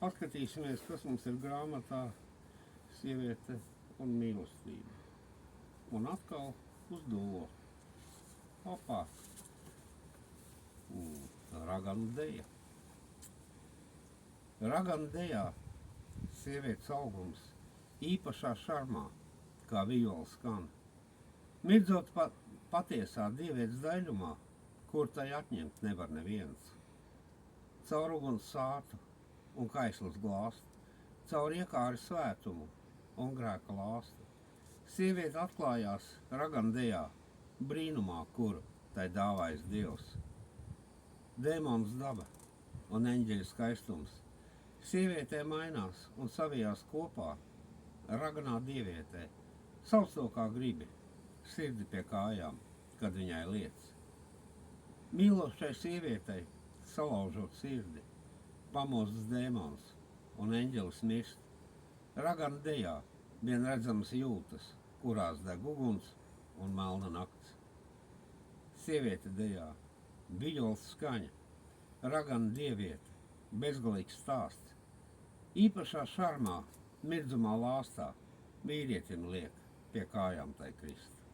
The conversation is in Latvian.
paskatīsimies, kas mums ir grāmatā Sieviete un mīlestība. Un atkal uz dūlo. Opā. Raganu deja. Raganu dejā sievietes augums īpašā šarmā, kā vijola skan. Mirdzot patiesā dievietes daļumā, kur tai atņemt nevar neviens. Caur uguns sātu un kaislas glāstu, caur iekāri svētumu un grēka lāstu. Sieviete atklājās ragandejā, brīnumā, kuru tai dāvājis Dievs. Dēmons daba un eņģeļa skaistums sievietē mainās un savijās kopā raganā dievietē. Sauc to kā gribi, sirdi pie kājām, kad viņai liec. Mīlošai sievietei, salaužot sirdi, pamostas dēmons un eņģelis mirst. Ragana dejā vien redzamas jūtas, kurās deg uguns un melna nakts. Sieviete dejā, vijols skaņa, ragana dieviete, bezgalīgs stāsts. Īpašā šarmā, mirdzumā lāstā, vīrietim liek pie kājām tai krist.